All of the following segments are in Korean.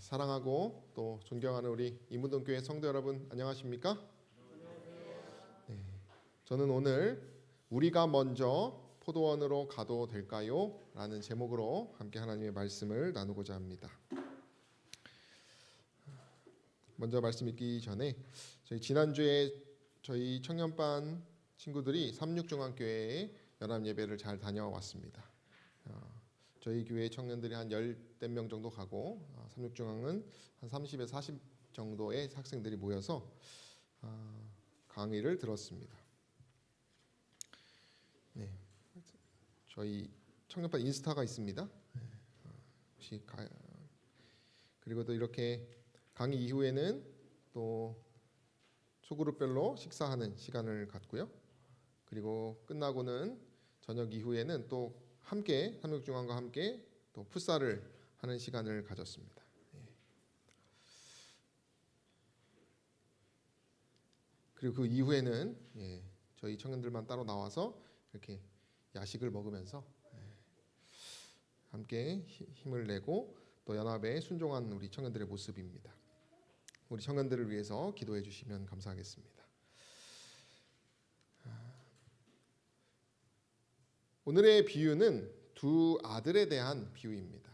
사랑하고 또 존경하는 우리 이무동교회 성도 여러분 안녕하십니까? 네, 저는 오늘 우리가 먼저 포도원으로 가도 될까요? 라는 제목으로 함께 하나님의 말씀을 나누고자 합니다. 먼저 말씀 읽기 전에 저희 지난주에 저희 청년반 친구들이 삼육중앙교회에 연합예배를 잘 다녀왔습니다. 저희 교회 청년들이 한 10대 명 정도 가고 삼육중앙은 한 30에서 40 정도의 학생들이 모여서 강의를 들었습니다. 네, 저희 청년반 인스타가 있습니다. 혹시 그리고 또 이렇게 강의 이후에는 또 소그룹별로 식사하는 시간을 갖고요. 그리고 끝나고는 저녁 이후에는 또 함께 삼육중앙과 함께 또 풋살을 하는 시간을 가졌습니다. 그리고 그 이후에는 저희 청년들만 따로 나와서 이렇게 야식을 먹으면서 함께 힘을 내고 또 연합에 순종한 우리 청년들의 모습입니다. 우리 청년들을 위해서 기도해 주시면 감사하겠습니다. 오늘의 비유는 두 아들에 대한 비유입니다.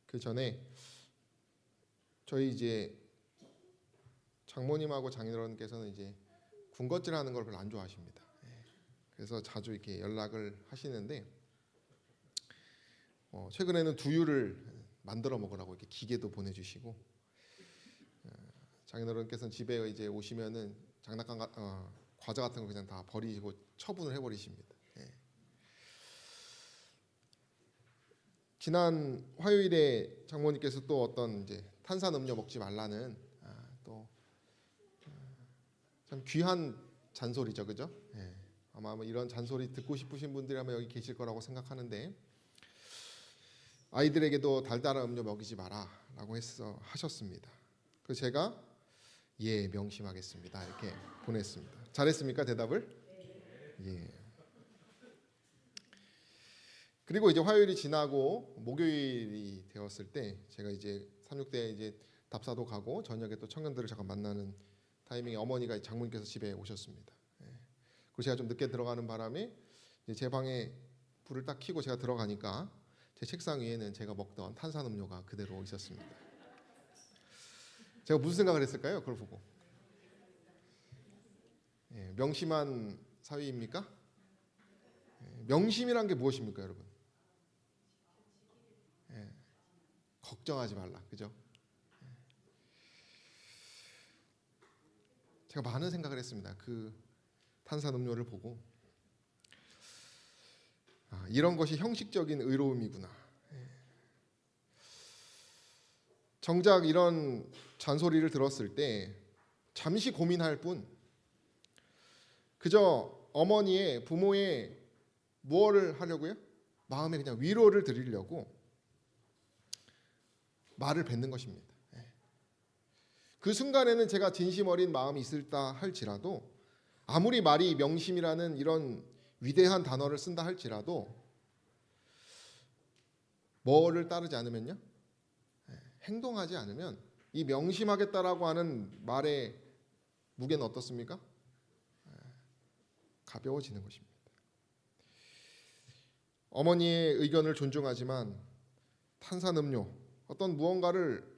그 전에 저희 이제 장모님하고 장인어른께서는 이제 군것질하는 걸 별로 안 좋아하십니다. 그래서 자주 이렇게 연락을 하시는데 최근에는 두유를 만들어 먹으라고 이렇게 기계도 보내주시고 장인어른께서는 집에 이제 오시면은 장난감 과자 같은 거 그냥 다 버리시고 처분을 해버리십니다. 지난 화요일에 장모님께서 또 어떤 이제 탄산음료 먹지 말라는 또 참 귀한 잔소리죠, 그죠? 아마 이런 잔소리 듣고 싶으신 분들이 아마 여기 계실 거라고 생각하는데 아이들에게도 달달한 음료 먹이지 마라라고 하셨습니다. 그래서 제가 예, 명심하겠습니다. 이렇게 보냈습니다. 잘했습니까? 대답을? 예. 그리고 이제 화요일이 지나고 목요일이 되었을 때 제가 이제 삼육대에 이제 답사도 가고 저녁에 또 청년들을 잠깐 만나는 타이밍에 어머니가 장모님께서 집에 오셨습니다. 그리고 제가 좀 늦게 들어가는 바람에 제 방에 불을 딱 켜고 제가 들어가니까 제 책상 위에는 제가 먹던 탄산음료가 그대로 있었습니다. 제가 무슨 생각을 했을까요? 그걸 보고 명심한 사위입니까? 명심이란 게 무엇입니까, 여러분? 걱정하지 말라, 그죠? 제가 많은 생각을 했습니다. 그 탄산음료를 보고 이런 것이 형식적인 의로움이구나. 정작 이런 잔소리를 들었을 때 잠시 고민할 뿐 그저 어머니의 부모의 무엇을 하려고요? 마음에 그냥 위로를 드리려고 말을 뱉는 것입니다. 그 순간에는 제가 진심 어린 마음이 있을다 할지라도 아무리 말이 명심이라는 이런 위대한 단어를 쓴다 할지라도 뭐를 따르지 않으면요? 행동하지 않으면 이 명심하겠다라고 하는 말의 무게는 어떻습니까? 가벼워지는 것입니다. 어머니의 의견을 존중하지만 탄산음료 어떤 무언가를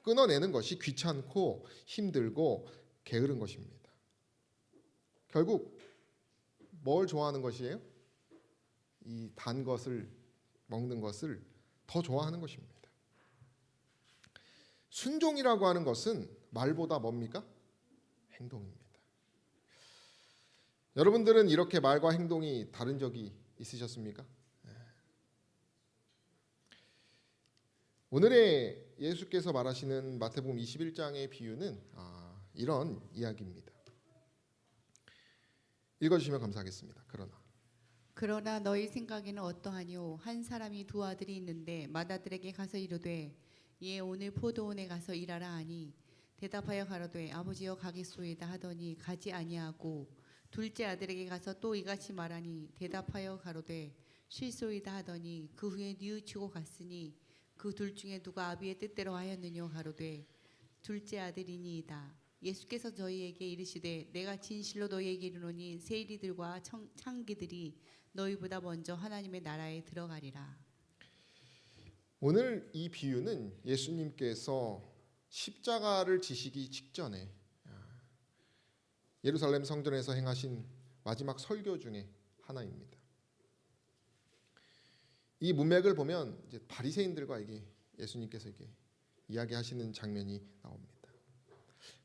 끊어내는 것이 귀찮고 힘들고 게으른 것입니다. 결국 뭘 좋아하는 것이에요? 이 단 것을 먹는 것을 더 좋아하는 것입니다. 순종이라고 하는 것은 말보다 뭡니까? 행동입니다. 여러분들은 이렇게 말과 행동이 다른 적이 있으셨습니까? 오늘의 예수께서 말하시는 마태복음 21장의 비유는 이런 이야기입니다. 읽어주시면 감사하겠습니다. 그러나 너희 생각에는 어떠하뇨? 한 사람이 두 아들이 있는데 맏아들에게 가서 이르되 예 오늘 포도원에 가서 일하라 하니 대답하여 가로되 아버지여 가겠소이다 하더니 가지 아니하고 둘째 아들에게 가서 또 이같이 말하니 대답하여 가로되 실소이다 하더니 그 후에 뉘우치고 갔으니 그 둘 중에 누가 아비의 뜻대로 하였느뇨 가로되 둘째 아들이니이다. 예수께서 저희에게 이르시되 내가 진실로 너희에게 이르노니 세리들과 창기들이 너희보다 먼저 하나님의 나라에 들어가리라. 오늘 이 비유는 예수님께서 십자가를 지시기 직전에 예루살렘 성전에서 행하신 마지막 설교 중에 하나입니다. 이 문맥을 보면 이제 바리새인들과 이게 예수님께서 이게 이야기하시는 장면이 나옵니다.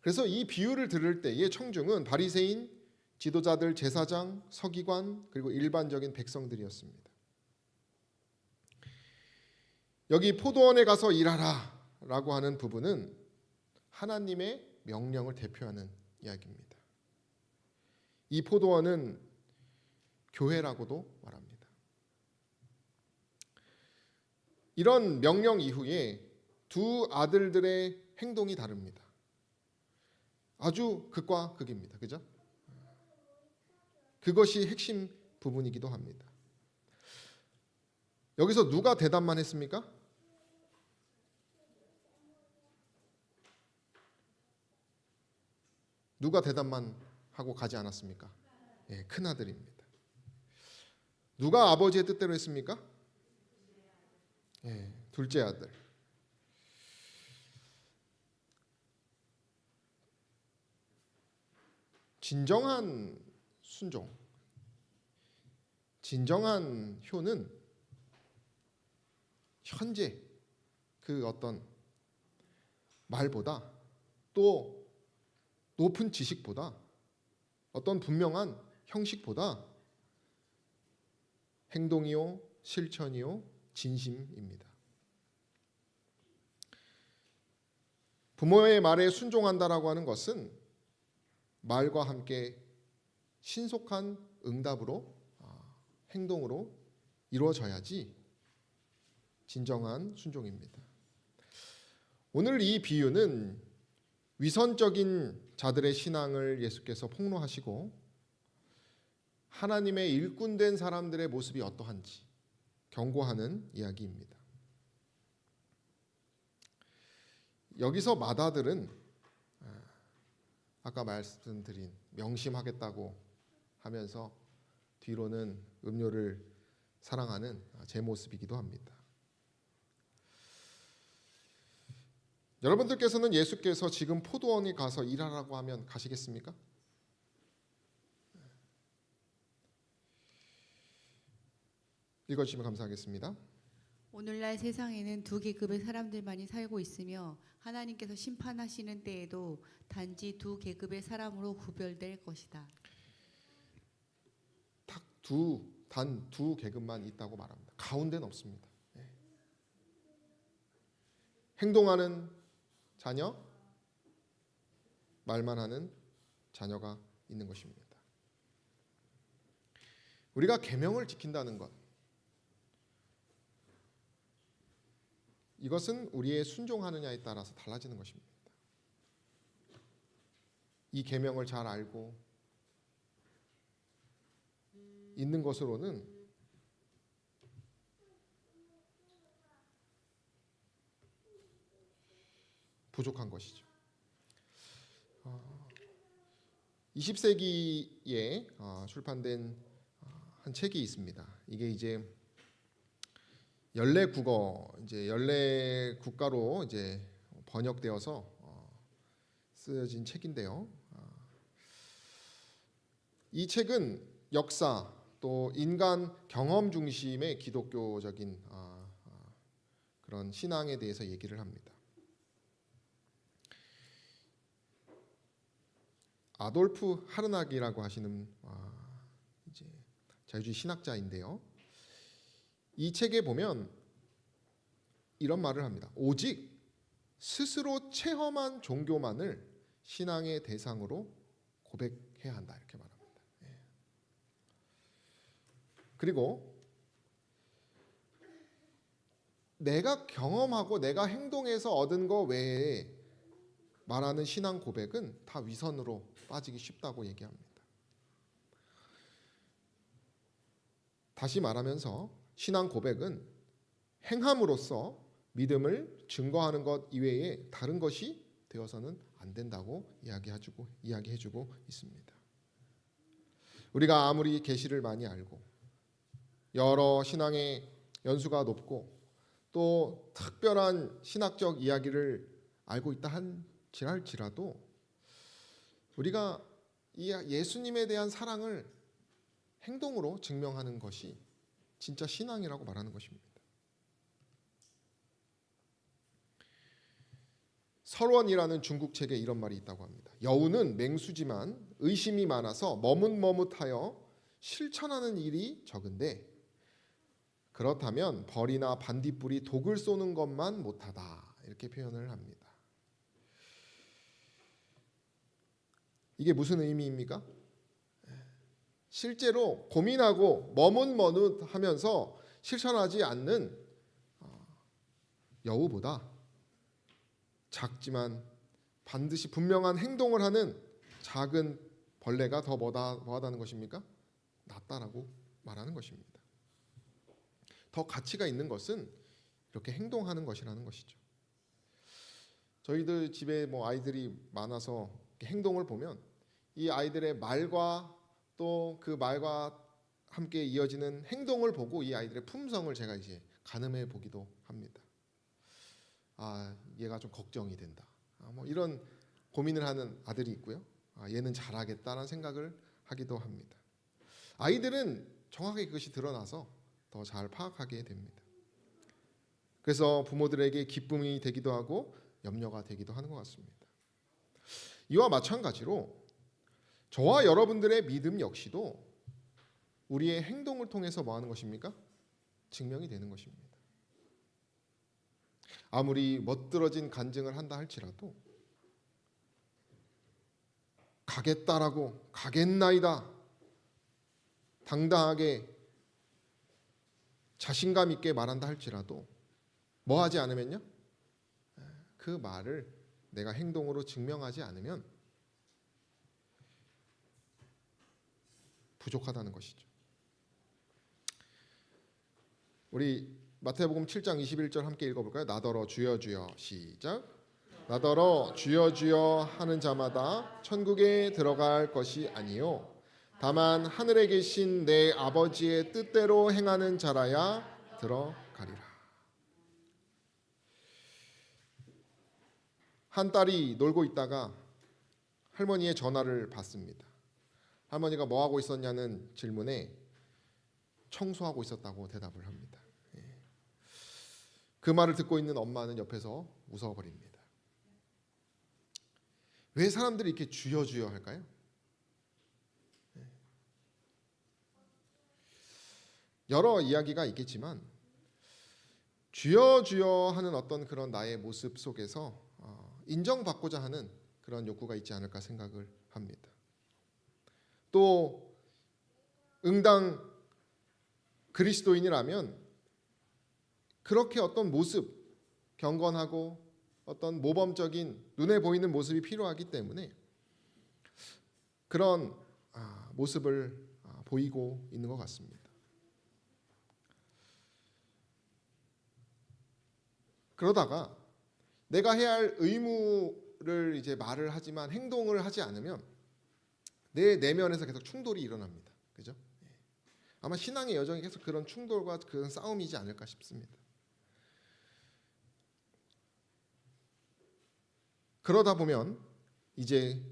그래서 이 비유를 들을 때의 청중은 바리새인, 지도자들, 제사장, 서기관 그리고 일반적인 백성들이었습니다. 여기 포도원에 가서 일하라라고 하는 부분은 하나님의 명령을 대표하는 이야기입니다. 이 포도원은 교회라고도 말합니다. 이런 명령 이후에 두 아들들의 행동이 다릅니다. 아주 극과 극입니다. 그죠? 그것이 핵심 부분이기도 합니다. 여기서 누가 대답만 했습니까? 누가 대답만 하고 가지 않았습니까? 예, 큰아들입니다. 누가 아버지의 뜻대로 했습니까? 예, 둘째 아들. 진정한 순종, 진정한 효는 현재 그 어떤 말보다 또 높은 지식보다 어떤 분명한 형식보다 행동이요, 실천이요, 진심입니다. 부모의 말에 순종한다라고 하는 것은 말과 함께 신속한 응답으로 행동으로 이루어져야지 진정한 순종입니다. 오늘 이 비유는 위선적인 자들의 신앙을 예수께서 폭로하시고 하나님의 일꾼된 사람들의 모습이 어떠한지 경고하는 이야기입니다. 여기서 맏아들은 아까 말씀드린 명심하겠다고 하면서 뒤로는 음료를 사랑하는 제 모습이기도 합니다. 여러분들께서는 예수께서 지금 포도원에 가서 일하라고 하면 가시겠습니까? 읽어주시면 감사하겠습니다. 오늘날 세상에는 두 계급의 사람들만이 살고 있으며 하나님께서 심판하시는 때에도 단지 두 계급의 사람으로 구별될 것이다. 단 두 계급만 있다고 말합니다. 가운데는 없습니다. 행동하는 자녀, 말만 하는 자녀가 있는 것입니다. 우리가 계명을 지킨다는 것, 이것은 우리의 순종하느냐에 따라서 달라지는 것입니다. 이 계명을 잘 알고 있는 것으로는 부족한 것이죠. 20세기에 출판된 한 책이 있습니다. 이게 이제 연례 국어, 이제 연례 국가로 이제 번역되어서 쓰여진 책인데요. 이 책은 역사 또 인간 경험 중심의 기독교적인 그런 신앙에 대해서 얘기를 합니다. 아돌프 하르나기라고 하시는 이제 자유주의 신학자인데요. 이 책에 보면 이런 말을 합니다. 오직 스스로 체험한 종교만을 신앙의 대상으로 고백해야 한다, 이렇게 말합니다. 그리고 내가 경험하고 내가 행동해서 얻은 거 외에 말하는 신앙 고백은 다 위선으로 빠지기 쉽다고 얘기합니다. 다시 말하면서 신앙 고백은 행함으로써 믿음을 증거하는 것 이외에 다른 것이 되어서는 안 된다고 이야기해주고 있습니다. 우리가 아무리 계시를 많이 알고 여러 신앙의 연수가 높고 또 특별한 신학적 이야기를 알고 있다 할지라도 우리가 이 예수님에 대한 사랑을 행동으로 증명하는 것이 진짜 신앙이라고 말하는 것입니다. 설원이라는 중국 책에 이런 말이 있다고 합니다. 여우는 맹수지만 의심이 많아서 머뭇머뭇하여 실천하는 일이 적은데 그렇다면 벌이나 반딧불이 독을 쏘는 것만 못하다 이렇게 표현을 합니다. 이게 무슨 의미입니까? 실제로 고민하고 머뭇머뭇하면서 실천하지 않는 여우보다 작지만 반드시 분명한 행동을 하는 작은 벌레가 더 뭐하다는 것입니까? 낫다라고 말하는 것입니다. 더 가치가 있는 것은 이렇게 행동하는 것이라는 것이죠. 저희들 집에 아이들이 많아서 행동을 보면 이 아이들의 말과 또 그 말과 함께 이어지는 행동을 보고 이 아이들의 품성을 제가 이제 가늠해 보기도 합니다. 얘가 좀 걱정이 된다. 이런 고민을 하는 아들이 있고요. 얘는 잘하겠다는 생각을 하기도 합니다. 아이들은 정확하게 그것이 드러나서 더 잘 파악하게 됩니다. 그래서 부모들에게 기쁨이 되기도 하고 염려가 되기도 하는 것 같습니다. 이와 마찬가지로 저와 여러분들의 믿음 역시도 우리의 행동을 통해서 뭐하는 것입니까? 증명이 되는 것입니다. 아무리 멋들어진 간증을 한다 할지라도 가겠다라고 가겠나이다 당당하게 자신감 있게 말한다 할지라도 뭐 하지 않으면요? 그 말을 내가 행동으로 증명하지 않으면 부족하다는 것이죠. 우리 마태복음 7장 21절 함께 읽어볼까요? 나더러 주여 주여 시작. 나더러 주여 주여 하는 자마다 천국에 들어갈 것이 아니요 다만 하늘에 계신 내 아버지의 뜻대로 행하는 자라야 들어가리라. 한 딸이 놀고 있다가 할머니의 전화를 받습니다. 할머니가 뭐 하고 있었냐는 질문에 청소하고 있었다고 대답을 합니다. 그 말을 듣고 있는 엄마는 옆에서 웃어버립니다. 왜 사람들이 이렇게 주여 주여 할까요? 여러 이야기가 있겠지만 주여 주여 하는 어떤 그런 나의 모습 속에서 인정받고자 하는 그런 욕구가 있지 않을까 생각을 합니다. 또 응당 그리스도인이라면 그렇게 어떤 모습, 경건하고 어떤 모범적인 눈에 보이는 모습이 필요하기 때문에 그런 모습을 보이고 있는 것 같습니다. 그러다가 내가 해야 할 의무를 이제 말을 하지만 행동을 하지 않으면 내 내면에서 계속 충돌이 일어납니다. 그죠? 아마 신앙의 여정이 계속 그런 충돌과 그런 싸움이지 않을까 싶습니다. 그러다 보면 이제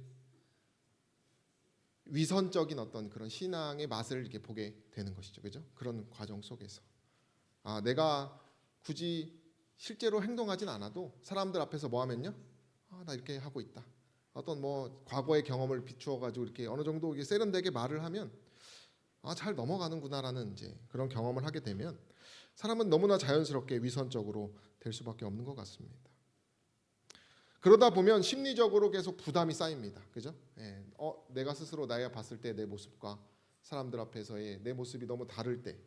위선적인 어떤 그런 신앙의 맛을 이렇게 보게 되는 것이죠. 그죠? 그런 과정 속에서 내가 굳이 실제로 행동하진 않아도 사람들 앞에서 뭐 하면요? 나 이렇게 하고 있다. 어떤 과거의 경험을 비추어 가지고 이렇게 어느 정도 세련되게 말을 하면 잘 넘어가는구나라는 이제 그런 경험을 하게 되면 사람은 너무나 자연스럽게 위선적으로 될 수밖에 없는 것 같습니다. 그러다 보면 심리적으로 계속 부담이 쌓입니다. 그죠? 내가 스스로 나야 봤을 때 내 모습과 사람들 앞에서의 내 모습이 너무 다를 때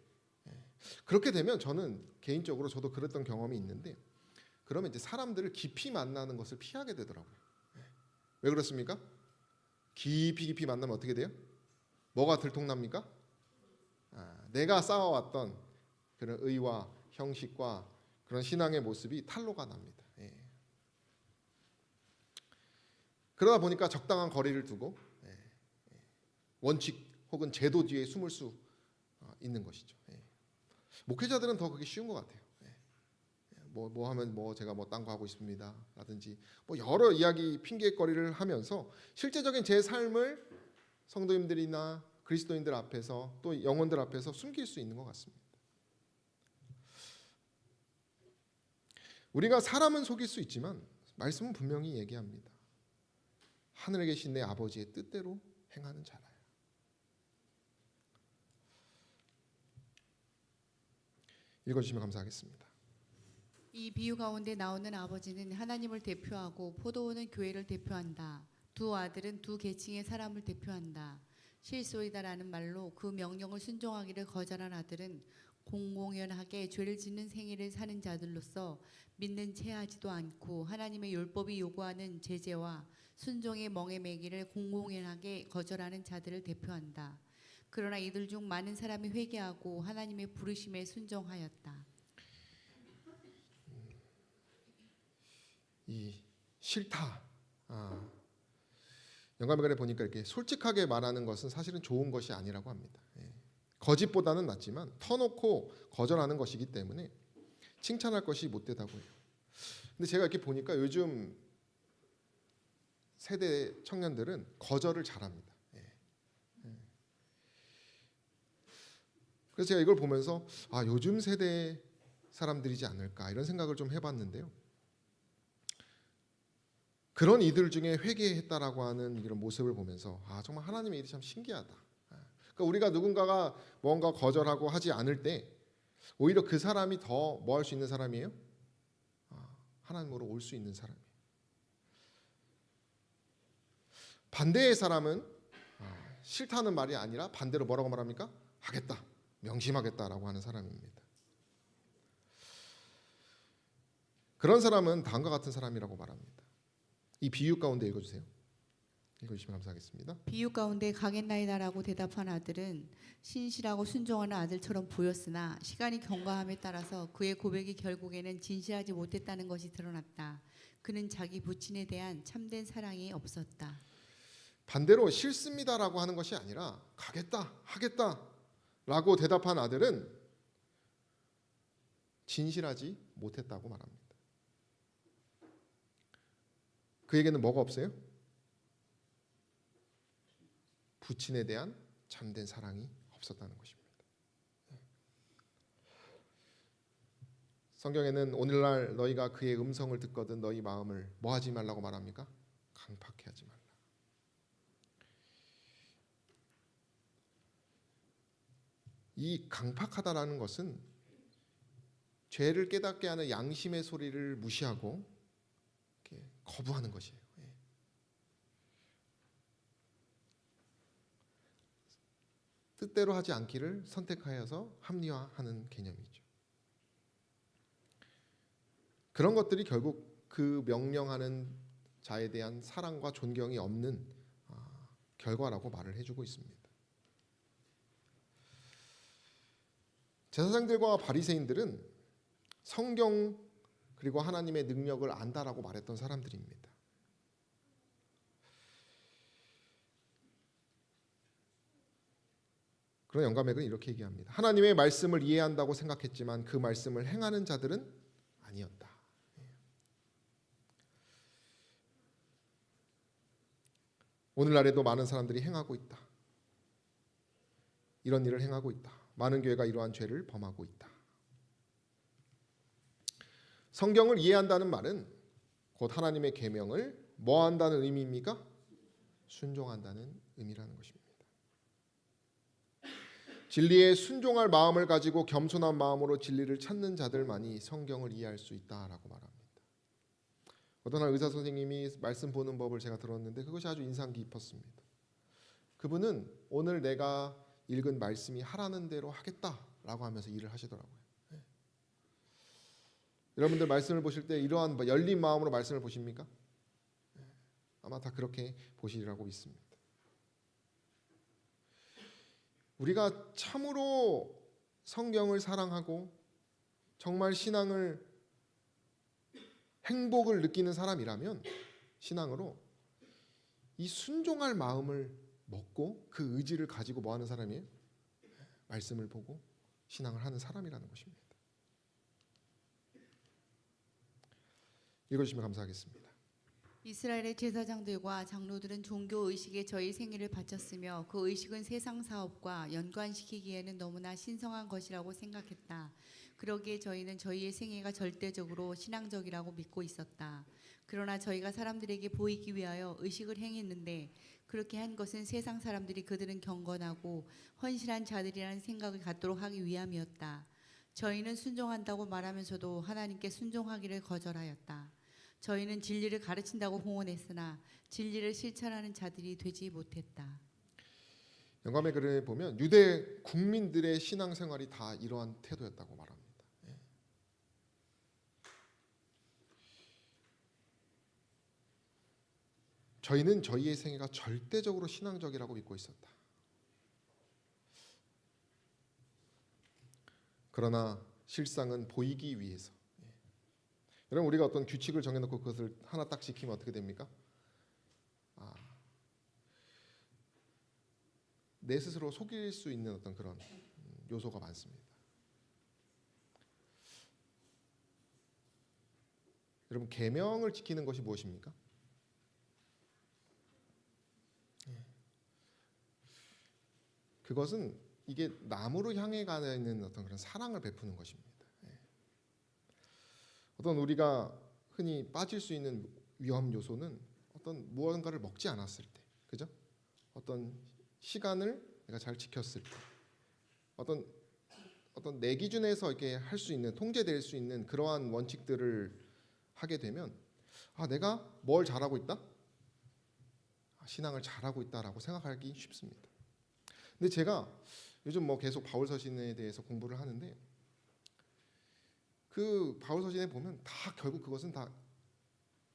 그렇게 되면 저는 개인적으로 저도 그랬던 경험이 있는데 그러면 이제 사람들을 깊이 만나는 것을 피하게 되더라고요. 왜 그렇습니까? 깊이 만나면 어떻게 돼요? 뭐가 들통납니까? 내가 쌓아왔던 그런 의와 형식과 그런 신앙의 모습이 탄로가 납니다. 예. 그러다 보니까 적당한 거리를 두고 원칙 혹은 제도 뒤에 숨을 수 있는 것이죠. 예. 목회자들은 더 그게 쉬운 것 같아요. 예. 뭐 하면 제가 딴 거 하고 있습니다. 라든지 여러 이야기 핑계거리를 하면서 실제적인 제 삶을 성도님들이나 그리스도인들 앞에서 또 영혼들 앞에서 숨길 수 있는 것 같습니다. 우리가 사람은 속일 수 있지만 말씀은 분명히 얘기합니다. 하늘에 계신 내 아버지의 뜻대로 행하는 자라. 읽어주시면 감사하겠습니다. 이 비유 가운데 나오는 아버지는 하나님을 대표하고 포도원은 교회를 대표한다. 두 아들은 두 계층의 사람을 대표한다. 실소이다라는 말로 그 명령을 순종하기를 거절한 아들은 공공연하게 죄를 짓는 생애를 사는 자들로서 믿는 채 하지도 않고 하나님의 율법이 요구하는 제재와 순종의 멍에 매기를 공공연하게 거절하는 자들을 대표한다. 그러나 이들 중 많은 사람이 회개하고 하나님의 부르심에 순종하였다. 이 싫다. 영감회관에 보니까 이렇게 솔직하게 말하는 것은 사실은 좋은 것이 아니라고 합니다. 예. 거짓보다는 낫지만 터놓고 거절하는 것이기 때문에 칭찬할 것이 못되다고 해요. 근데 제가 이렇게 보니까 요즘 세대 청년들은 거절을 잘합니다. 예. 그래서 제가 이걸 보면서 요즘 세대 사람들이지 않을까 이런 생각을 좀 해봤는데요. 그런 이들 중에 회개했다라고 하는 이런 모습을 보면서 정말 하나님의 일이 참 신기하다. 그러니까 우리가 누군가가 뭔가 거절하고 하지 않을 때 오히려 그 사람이 더 뭐 할 수 있는 사람이에요? 하나님으로 올 수 있는 사람이에요. 반대의 사람은 싫다는 말이 아니라 반대로 뭐라고 말합니까? 하겠다, 명심하겠다라고 하는 사람입니다. 그런 사람은 다음과 같은 사람이라고 말합니다. 이 비유 가운데 읽어주세요. 읽어주시면 감사하겠습니다. 비유 가운데 가겠나이다라고 대답한 아들은 신실하고 순종하는 아들처럼 보였으나 시간이 경과함에 따라서 그의 고백이 결국에는 진실하지 못했다는 것이 드러났다. 그는 자기 부친에 대한 참된 사랑이 없었다. 반대로 싫습니다라고 하는 것이 아니라 가겠다, 하겠다라고 대답한 아들은 진실하지 못했다고 말합니다. 그에게는 뭐가 없어요? 부친에 대한 참된 사랑이 없었다는 것입니다. 성경에는 오늘날 너희가 그의 음성을 듣거든 너희 마음을 뭐 하지 말라고 말합니까? 강팍해 하지 말라. 이 강팍하다라는 것은 죄를 깨닫게 하는 양심의 소리를 무시하고 거부하는 것이에요. 뜻대로 하지 않기를 선택하여서 합리화하는 개념이죠. 그런 것들이 결국 그 명령하는 자에 대한 사랑과 존경이 없는 결과라고 말을 해주고 있습니다. 제사장들과 바리새인들은 성경 그리고 하나님의 능력을 안다라고 말했던 사람들입니다. 그런 영감액은 이렇게 얘기합니다. 하나님의 말씀을 이해한다고 생각했지만 그 말씀을 행하는 자들은 아니었다. 오늘날에도 많은 사람들이 행하고 있다. 이런 일을 행하고 있다. 많은 교회가 이러한 죄를 범하고 있다. 성경을 이해한다는 말은 곧 하나님의 계명을 뭐 한다는 의미입니까? 순종한다는 의미라는 것입니다. 진리에 순종할 마음을 가지고 겸손한 마음으로 진리를 찾는 자들만이 성경을 이해할 수 있다라고 말합니다. 어떤 한 의사 선생님이 말씀 보는 법을 제가 들었는데 그것이 아주 인상 깊었습니다. 그분은 오늘 내가 읽은 말씀이 하라는 대로 하겠다라고 하면서 일을 하시더라고요. 여러분들 말씀을 보실 때 이러한 열린 마음으로 말씀을 보십니까? 아마 다 그렇게 보시리라고 믿습니다. 우리가 참으로 성경을 사랑하고 정말 신앙을 행복을 느끼는 사람이라면 신앙으로 이 순종할 마음을 먹고 그 의지를 가지고 뭐 하는 사람이에요? 말씀을 보고 신앙을 하는 사람이라는 것입니다. 읽어주시면 감사하겠습니다. 이스라엘의 제사장들과 장로들은 종교 의식에 저희 생애를 바쳤으며 그 의식은 세상 사업과 연관시키기에는 너무나 신성한 것이라고 생각했다. 그러기에 저희는 저희의 생애가 절대적으로 신앙적이라고 믿고 있었다. 그러나 저희가 사람들에게 보이기 위하여 의식을 행했는데 그렇게 한 것은 세상 사람들이 그들은 경건하고 헌신한 자들이라는 생각을 갖도록 하기 위함이었다. 저희는 순종한다고 말하면서도 하나님께 순종하기를 거절하였다. 저희는 진리를 가르친다고 홍언했으나 진리를 실천하는 자들이 되지 못했다. 영감의 글에 보면 유대 국민들의 신앙생활이 다 이러한 태도였다고 말합니다. 저희는 저희의 생애가 절대적으로 신앙적이라고 믿고 있었다. 그러나 실상은 보이기 위해서. 여러분 우리가 어떤 규칙을 정해놓고 그것을 하나 딱 지키면 어떻게 됩니까? 내 스스로 속일 수 있는 어떤 그런 요소가 많습니다. 여러분 계명을 지키는 것이 무엇입니까? 그것은 이게 남으로 향해 가는 어떤 그런 사랑을 베푸는 것입니다. 어떤 우리가 흔히 빠질 수 있는 위험 요소는 어떤 무언가를 먹지 않았을 때, 그죠? 어떤 시간을 내가 잘 지켰을 때, 어떤 내 기준에서 이렇게 할 수 있는 통제될 수 있는 그러한 원칙들을 하게 되면 내가 뭘 잘하고 있다? 신앙을 잘하고 있다라고 생각하기 쉽습니다. 근데 제가 요즘 계속 바울 서신에 대해서 공부를 하는데 그 바울 서신에 보면 다 결국 그것은 다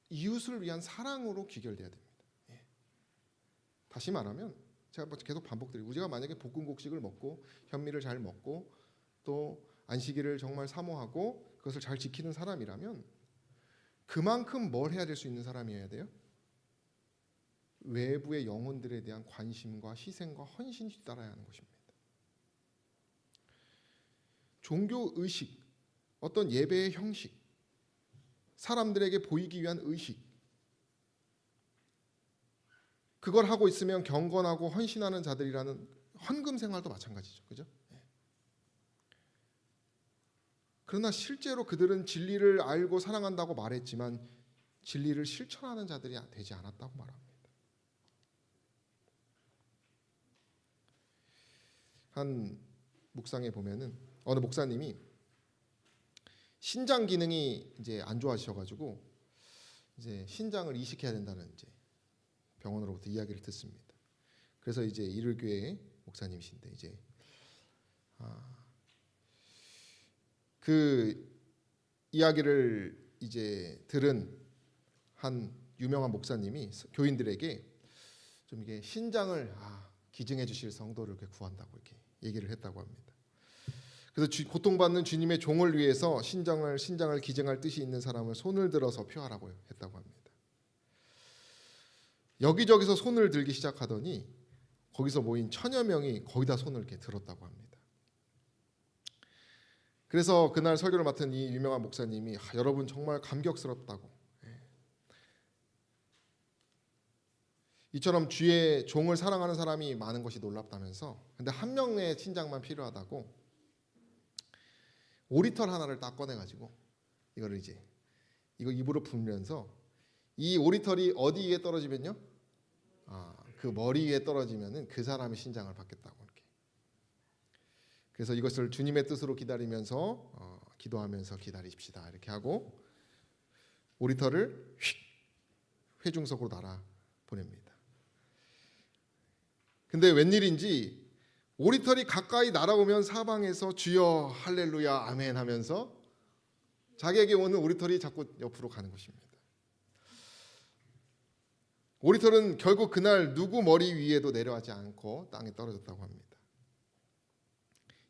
이웃을 위한 사랑으로 귀결돼야 됩니다. 다시 말하면 제가 계속 반복드리고 우리가 만약에 볶은 곡식을 먹고 현미를 잘 먹고 또 안식일을 정말 사모하고 그것을 잘 지키는 사람이라면 그만큼 뭘 해야 될 수 있는 사람이어야 돼요? 외부의 영혼들에 대한 관심과 희생과 헌신이 뒤따라야 하는 것입니다. 종교 의식, 어떤 예배의 형식, 사람들에게 보이기 위한 의식, 그걸 하고 있으면 경건하고 헌신하는 자들이라는 헌금 생활도 마찬가지죠. 그죠? 그러나 실제로 그들은 진리를 알고 사랑한다고 말했지만 진리를 실천하는 자들이 되지 않았다고 말합니다. 한 묵상에 보면은 어느 목사님이 신장 기능이 이제 안 좋아지셔가지고 이제 신장을 이식해야 된다는 이제 병원으로부터 이야기를 듣습니다. 그래서 이제 이를교회 목사님이신데 이제 그 이야기를 이제 들은 한 유명한 목사님이 교인들에게 좀 이게 신장을 기증해 주실 성도를 이렇게 구한다고 이렇게 얘기를 했다고 합니다. 그래서 고통받는 주님의 종을 위해서 신장을 기증할 뜻이 있는 사람을 손을 들어서 표하라고 했다고 합니다. 여기저기서 손을 들기 시작하더니 거기서 모인 1000여 명이 거의 다 손을 이렇게 들었다고 합니다. 그래서 그날 설교를 맡은 이 유명한 목사님이 여러분 정말 감격스럽다고, 이처럼 주의 종을 사랑하는 사람이 많은 것이 놀랍다면서, 근데 한 명의 신장만 필요하다고 오리털 하나를 딱 꺼내가지고 이거를 이거 입으로 불면서 이 오리털이 어디에 떨어지면요? 그 머리 위에 떨어지면은 그 사람의 신장을 받겠다고 이렇게. 그래서 이것을 주님의 뜻으로 기다리면서 기도하면서 기다리십시다 이렇게 하고 오리털을 휙 회중석으로 날아 보냅니다. 근데 웬일인지 오리털이 가까이 날아오면 사방에서 주여 할렐루야 아멘 하면서 자기에게 오는 오리털이 자꾸 옆으로 가는 것입니다. 오리털은 결국 그날 누구 머리 위에도 내려가지 않고 땅에 떨어졌다고 합니다.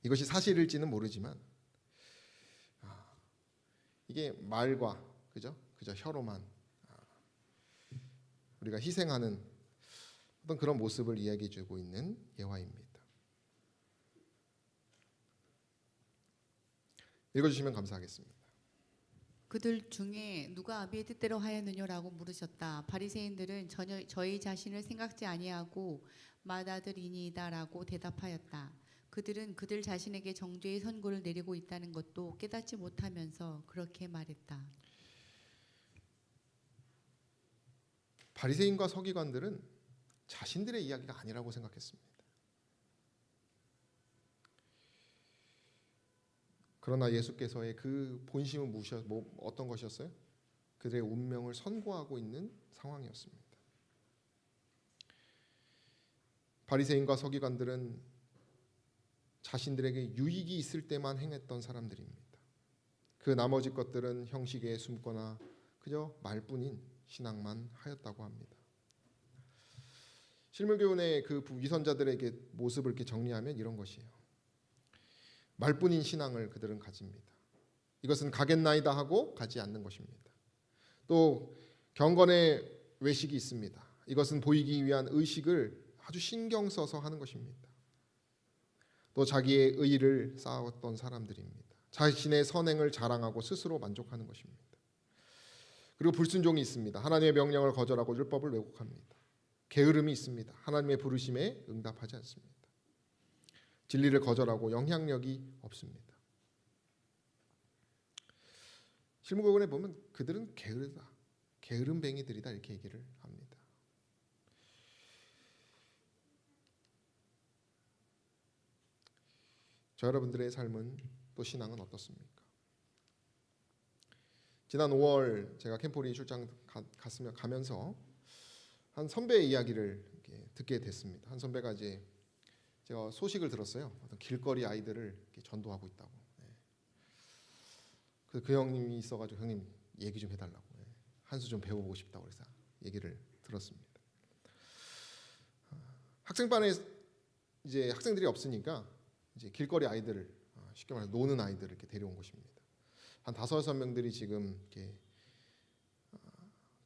이것이 사실일지는 모르지만 이게 말과 그저 혀로만 우리가 희생하는 어떤 그런 모습을 이야기해주고 있는 예화입니다. 읽어주시면 감사하겠습니다. 그들 중에 누가 아비의 뜻대로 하였느냐라고 물으셨다. 바리새인들은 전혀 저희 자신을 생각지 아니하고 맏아들이니이다라고 대답하였다. 그들은 그들 자신에게 정죄의 선고를 내리고 있다는 것도 깨닫지 못하면서 그렇게 말했다. 바리새인과 서기관들은 자신들의 이야기가 아니라고 생각했습니다. 그러나 예수께서의 그 본심은 어떤 것이었어요? 그들의 운명을 선고하고 있는 상황이었습니다. 바리새인과 서기관들은 자신들에게 유익이 있을 때만 행했던 사람들입니다. 그 나머지 것들은 형식에 숨거나 그저 말뿐인 신앙만 하였다고 합니다. 실물교훈의 그 위선자들에게 모습을 이렇게 정리하면 이런 것이에요. 말뿐인 신앙을 그들은 가집니다. 이것은 가겠나이다 하고 가지 않는 것입니다. 또 경건의 외식이 있습니다. 이것은 보이기 위한 의식을 아주 신경 써서 하는 것입니다. 또 자기의 의의를 쌓았던 사람들입니다. 자신의 선행을 자랑하고 스스로 만족하는 것입니다. 그리고 불순종이 있습니다. 하나님의 명령을 거절하고 율법을 왜곡합니다. 게으름이 있습니다. 하나님의 부르심에 응답하지 않습니다. 진리를 거절하고 영향력이 없습니다. 실무교훈에 보면 그들은 게으르다, 게으름뱅이들이다 이렇게 얘기를 합니다. 저 여러분들의 삶은 또 신앙은 어떻습니까? 지난 5월 제가 캠포리 출장 가면서 한 선배의 이야기를 이렇게 듣게 됐습니다. 한 선배가 이제 제가 소식을 들었어요. 어떤 길거리 아이들을 이렇게 전도하고 있다고. 그래서 그 형님이 있어가지고 형님 얘기 좀 해달라고. 한 수 좀 배워보고 싶다고 그래서 얘기를 들었습니다. 학생반에 이제 학생들이 없으니까 이제 길거리 아이들을 쉽게 말해서 노는 아이들을 이렇게 데려온 것입니다. 한 5-6명들이 지금 이렇게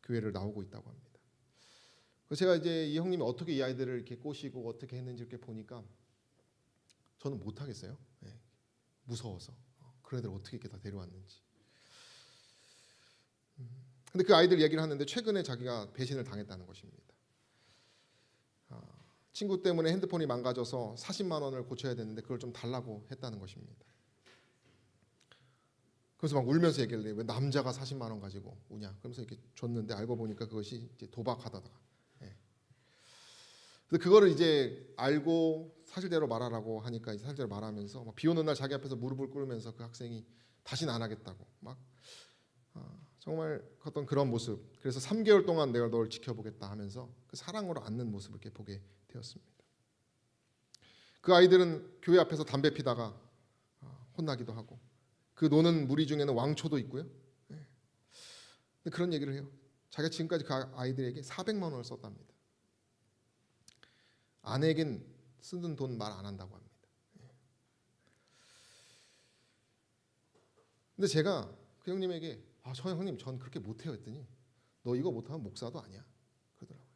교회를 나오고 있다고 합니다. 그래서 제가 이제 이 형님이 어떻게 이 아이들을 이렇게 꼬시고 어떻게 했는지 이렇게 보니까 저는 못 하겠어요. 무서워서 그런 애들 어떻게 이렇게 다 데려왔는지. 근데 그 아이들 얘기를 하는데 최근에 자기가 배신을 당했다는 것입니다. 친구 때문에 핸드폰이 망가져서 40만 원을 고쳐야 되는데 그걸 좀 달라고 했다는 것입니다. 그래서 막 울면서 얘기를 해요. 왜 남자가 40만 원 가지고 우냐? 그러면서 이렇게 줬는데 알고 보니까 그것이 이제 도박하다가. 그래서 그거를 이제 알고 사실대로 말하라고 하니까 이제 사실대로 말하면서 막 비 오는 날 자기 앞에서 무릎을 꿇으면서 그 학생이 다시는 안 하겠다고 막 정말 어떤 그런 모습. 그래서 3개월 동안 내가 널 지켜보겠다 하면서 그 사랑으로 안는 모습을 이렇게 보게 되었습니다. 그 아이들은 교회 앞에서 담배 피다가 혼나기도 하고 그 노는 무리 중에는 왕초도 있고요. 근데 그런 얘기를 해요. 자기가 지금까지 그 아이들에게 400만 원을 썼답니다. 아내에겐 쓰는 돈 말 안 한다고 합니다. 근데 제가 그 형님에게 저 형님 전 그렇게 못해요 했더니 너 이거 못하면 목사도 아니야 그러더라고요.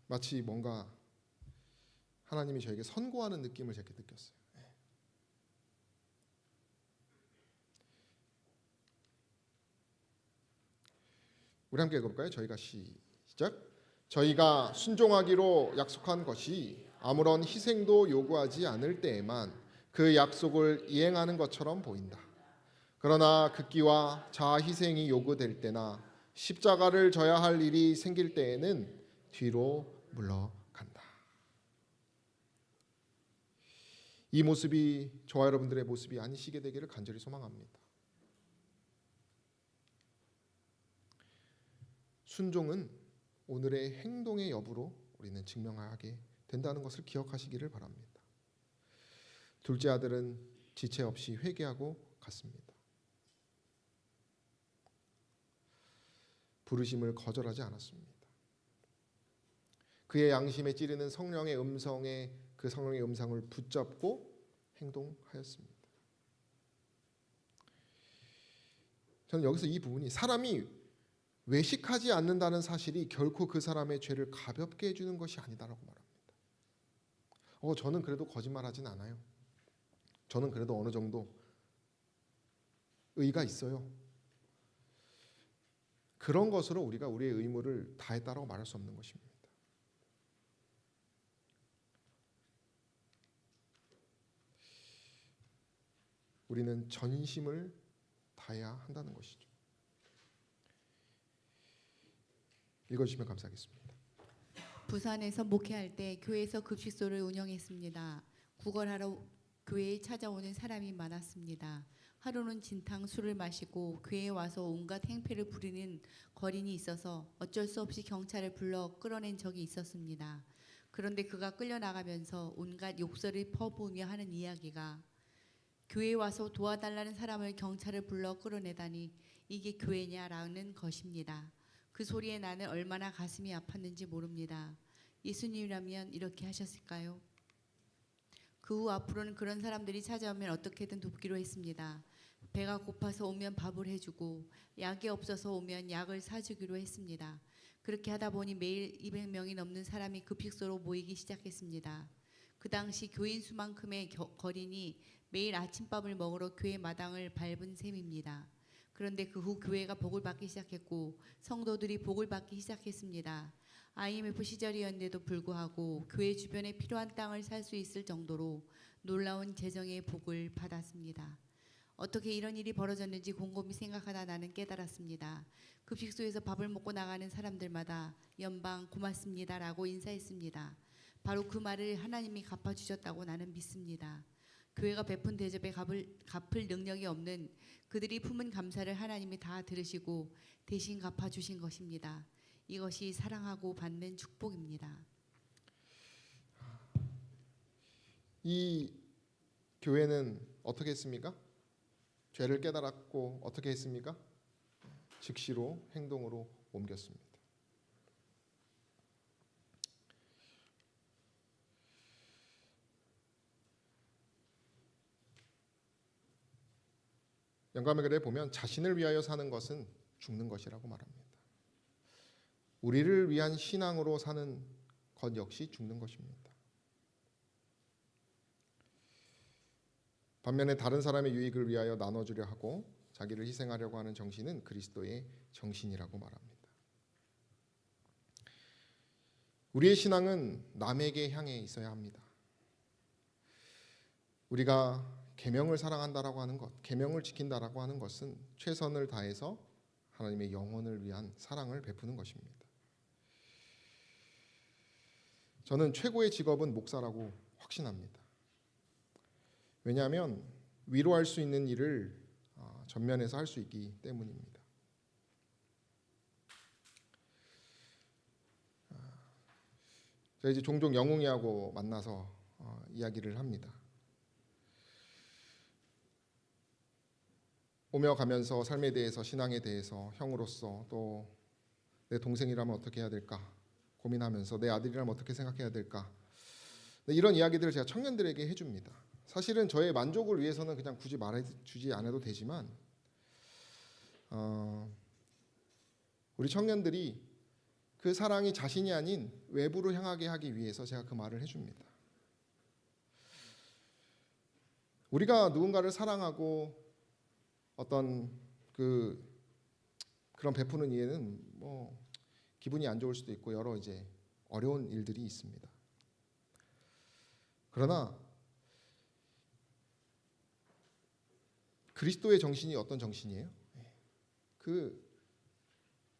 마치 뭔가 하나님이 저에게 선고하는 느낌을 제가 느꼈어요. 우리 함께 읽어볼까요? 저희가 시작. 저희가 순종하기로 약속한 것이 아무런 희생도 요구하지 않을 때에만 그 약속을 이행하는 것처럼 보인다. 그러나 극기와 자아 희생이 요구될 때나 십자가를 져야 할 일이 생길 때에는 뒤로 물러간다. 이 모습이 저와 여러분들의 모습이 아니시게 되기를 간절히 소망합니다. 순종은 오늘의 행동의 여부로 우리는 증명하게 된다는 것을 기억하시기를 바랍니다. 둘째 아들은 지체 없이 회개하고 갔습니다. 부르심을 거절하지 않았습니다. 그의 양심에 찌르는 성령의 음성에 그 성령의 음성을 붙잡고 행동하였습니다. 저는 여기서 이 부분이 사람이 외식하지 않는다는 사실이 결코 그 사람의 죄를 가볍게 해주는 것이 아니다라고 말합니다. 저는 그래도 거짓말하진 않아요. 저는 그래도 어느 정도 의가 있어요. 그런 것으로 우리가 우리의 의무를 다했다라고 말할 수 없는 것입니다. 우리는 전심을 다해야 한다는 것이죠. 읽어주시면 감사하겠습니다. 부산에서 목회할 때 교회에서 급식소를 운영했습니다. 구걸하러 교회에 찾아오는 사람이 많았습니다. 하루는 진탕 술을 마시고 교회에 와서 온갖 행패를 부리는 거린이 있어서 어쩔 수 없이 경찰을 불러 끌어낸 적이 있었습니다. 그런데 그가 끌려나가면서 온갖 욕설을 퍼부으며 하는 이야기가 교회에 와서 도와달라는 사람을 경찰을 불러 끌어내다니 이게 교회냐라는 것입니다. 그 소리에 나는 얼마나 가슴이 아팠는지 모릅니다. 예수님이라면 이렇게 하셨을까요? 그 후 앞으로는 그런 사람들이 찾아오면 어떻게든 돕기로 했습니다. 배가 고파서 오면 밥을 해주고 약이 없어서 오면 약을 사주기로 했습니다. 그렇게 하다 보니 매일 200명이 넘는 사람이 급식소로 모이기 시작했습니다. 그 당시 교인 수만큼의 거린이 매일 아침밥을 먹으러 교회 마당을 밟은 셈입니다. 그런데 그 후 교회가 복을 받기 시작했고 성도들이 복을 받기 시작했습니다. IMF 시절이었는데도 불구하고 교회 주변에 필요한 땅을 살 수 있을 정도로 놀라운 재정의 복을 받았습니다. 어떻게 이런 일이 벌어졌는지 곰곰이 생각하다 나는 깨달았습니다. 급식소에서 밥을 먹고 나가는 사람들마다 연방 고맙습니다라고 인사했습니다. 바로 그 말을 하나님이 갚아주셨다고 나는 믿습니다. 교회가 베푼 대접에 갚을 능력이 없는 그들이 품은 감사를 하나님이 다 들으시고 대신 갚아주신 것입니다. 이것이 사랑하고 받는 축복입니다. 이 교회는 어떻게 했습니까? 죄를 깨달았고 어떻게 했습니까? 즉시로 행동으로 옮겼습니다. 영감의 글에 보면 자신을 위하여 사는 것은 죽는 것이라고 말합니다. 우리를 위한 신앙으로 사는 것 역시 죽는 것입니다. 반면에 다른 사람의 유익을 위하여 나눠주려 하고 자기를 희생하려고 하는 정신은 그리스도의 정신이라고 말합니다. 우리의 신앙은 남에게 향해 있어야 합니다. 우리가 계명을 사랑한다라고 하는 것, 계명을 지킨다라고 하는 것은 최선을 다해서 하나님의 영혼을 위한 사랑을 베푸는 것입니다. 저는 최고의 직업은 목사라고 확신합니다. 왜냐하면 위로할 수 있는 일을 전면에서 할 수 있기 때문입니다. 제가 이제 종종 영웅이하고 만나서 이야기를 합니다. 오며 가면서 삶에 대해서, 신앙에 대해서 형으로서 또 내 동생이라면 어떻게 해야 될까 고민하면서 내 아들이라면 어떻게 생각해야 될까, 이런 이야기들을 제가 청년들에게 해줍니다. 사실은 저의 만족을 위해서는 그냥 굳이 말해주지 않아도 되지만 우리 청년들이 그 사랑이 자신이 아닌 외부로 향하게 하기 위해서 제가 그 말을 해줍니다. 우리가 누군가를 사랑하고 어떤 그런 베푸는 이에는 뭐 기분이 안 좋을 수도 있고 여러 이제 어려운 일들이 있습니다. 그러나 그리스도의 정신이 어떤 정신이에요?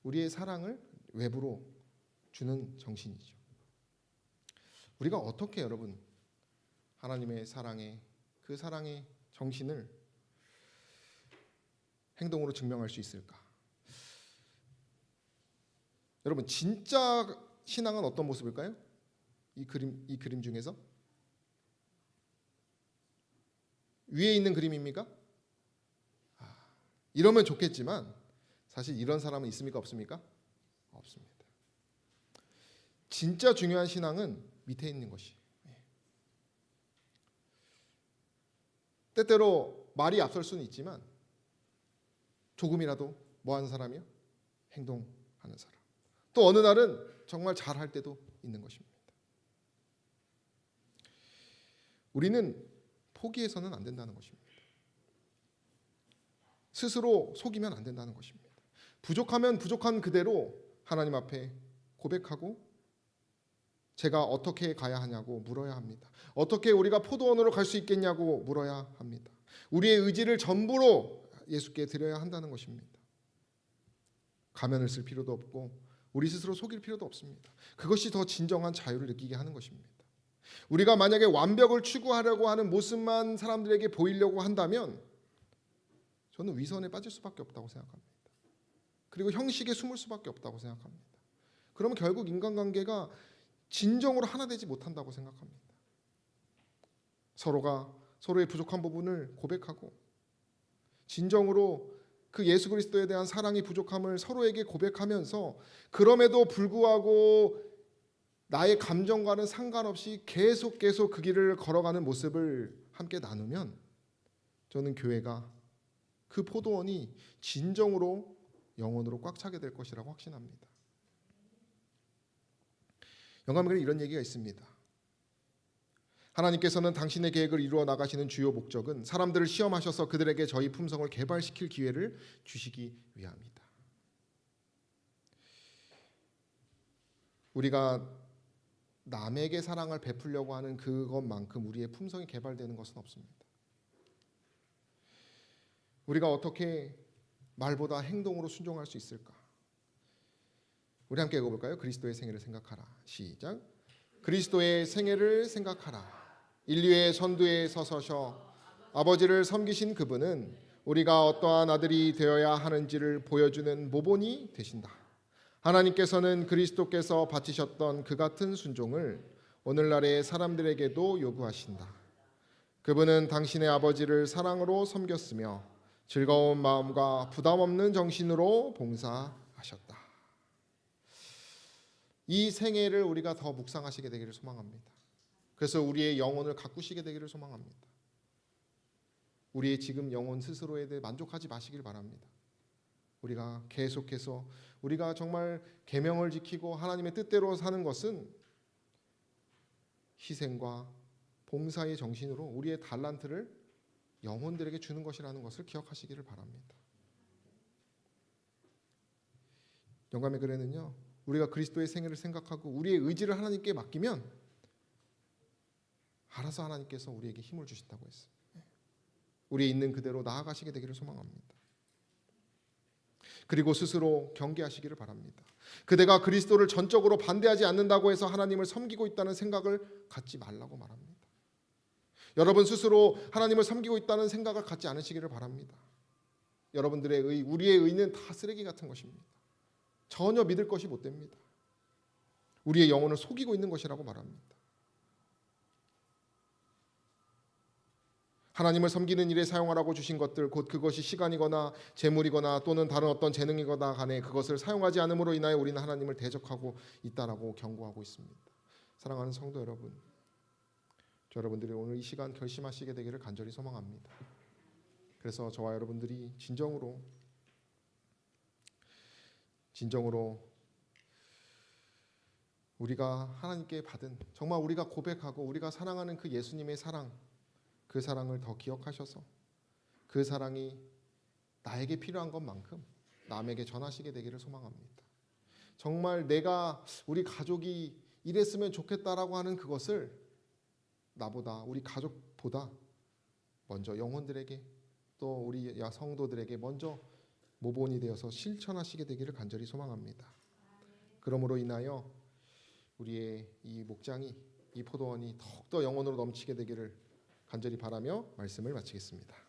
우리의 사랑을 외부로 주는 정신이죠. 우리가 어떻게 여러분 하나님의 사랑의 그 사랑의 정신을 행동으로 증명할 수 있을까? 여러분 진짜 신앙은 어떤 모습일까요? 이 그림 중에서 위에 있는 그림입니까? 이러면 좋겠지만 사실 이런 사람은 있습니까? 없습니까? 없습니다. 진짜 중요한 신앙은 밑에 있는 것이. 때때로 말이 앞설 수는 있지만 조금이라도 뭐 하는 사람이요? 행동하는 사람. 또 어느 날은 정말 잘할 때도 있는 것입니다. 우리는 포기해서는 안 된다는 것입니다. 스스로 속이면 안 된다는 것입니다. 부족하면 부족한 그대로 하나님 앞에 고백하고 제가 어떻게 가야 하냐고 물어야 합니다. 어떻게 우리가 포도원으로 갈 수 있겠냐고 물어야 합니다. 우리의 의지를 전부로 예수께 드려야 한다는 것입니다. 가면을 쓸 필요도 없고 우리 스스로 속일 필요도 없습니다. 그것이 더 진정한 자유를 느끼게 하는 것입니다. 우리가 만약에 완벽을 추구하려고 하는 모습만 사람들에게 보이려고 한다면 저는 위선에 빠질 수밖에 없다고 생각합니다. 그리고 형식에 숨을 수밖에 없다고 생각합니다. 그러면 결국 인간관계가 진정으로 하나 되지 못한다고 생각합니다. 서로가 서로의 부족한 부분을 고백하고 진정으로 그 예수 그리스도에 대한 사랑의 부족함을 서로에게 고백하면서 그럼에도 불구하고 나의 감정과는 상관없이 계속 그 길을 걸어가는 모습을 함께 나누면 저는 교회가 그 포도원이 진정으로 영혼으로 꽉 차게 될 것이라고 확신합니다. 영감교회는 이런 얘기가 있습니다. 하나님께서는 당신의 계획을 이루어 나가시는 주요 목적은 사람들을 시험하셔서 그들에게 저희 품성을 개발시킬 기회를 주시기 위함이다. 우리가 남에게 사랑을 베풀려고 하는 그것만큼 우리의 품성이 개발되는 것은 없습니다. 우리가 어떻게 말보다 행동으로 순종할 수 있을까? 우리 함께 읽어볼까요? 그리스도의 생애를 생각하라. 시작. 그리스도의 생애를 생각하라. 인류의 선두에 서서셔 아버지를 섬기신 그분은 우리가 어떠한 아들이 되어야 하는지를 보여주는 모본이 되신다. 하나님께서는 그리스도께서 바치셨던 그 같은 순종을 오늘날의 사람들에게도 요구하신다. 그분은 당신의 아버지를 사랑으로 섬겼으며 즐거운 마음과 부담 없는 정신으로 봉사하셨다. 이 생애를 우리가 더 묵상하시게 되기를 소망합니다. 그래서 우리의 영혼을 가꾸시게 되기를 소망합니다. 우리의 지금 영혼 스스로에 대해 만족하지 마시길 바랍니다. 우리가 계속해서 우리가 정말 계명을 지키고 하나님의 뜻대로 사는 것은 희생과 봉사의 정신으로 우리의 달란트를 영혼들에게 주는 것이라는 것을 기억하시기를 바랍니다. 영감의 글에는요, 우리가 그리스도의 생애를 생각하고 우리의 의지를 하나님께 맡기면 알아서 하나님께서 우리에게 힘을 주신다고 했어요. 우리의 있는 그대로 나아가시게 되기를 소망합니다. 그리고 스스로 경계하시기를 바랍니다. 그대가 그리스도를 전적으로 반대하지 않는다고 해서 하나님을 섬기고 있다는 생각을 갖지 말라고 말합니다. 여러분 스스로 하나님을 섬기고 있다는 생각을 갖지 않으시기를 바랍니다. 여러분들의 의, 우리의 의는 다 쓰레기 같은 것입니다. 전혀 믿을 것이 못 됩니다. 우리의 영혼을 속이고 있는 것이라고 말합니다. 하나님을 섬기는 일에 사용하라고 주신 것들, 곧 그것이 시간이거나 재물이거나 또는 다른 어떤 재능이거나 간에 그것을 사용하지 않음으로 인하여 우리는 하나님을 대적하고 있다라고 경고하고 있습니다. 사랑하는 성도 여러분, 여러분들이 오늘 이 시간 결심하시게 되기를 간절히 소망합니다. 그래서 저와 여러분들이 진정으로 우리가 하나님께 받은 정말 우리가 고백하고 우리가 사랑하는 그 예수님의 사랑, 그 사랑을 더 기억하셔서 그 사랑이 나에게 필요한 것만큼 남에게 전하시게 되기를 소망합니다. 정말 내가 우리 가족이 이랬으면 좋겠다라고 하는 그것을 나보다 우리 가족보다 먼저 영혼들에게 또 우리 성도들에게 먼저 모본이 되어서 실천하시게 되기를 간절히 소망합니다. 그러므로 인하여 우리의 이 목장이 이 포도원이 더욱더 영혼으로 넘치게 되기를 간절히 바라며 말씀을 마치겠습니다.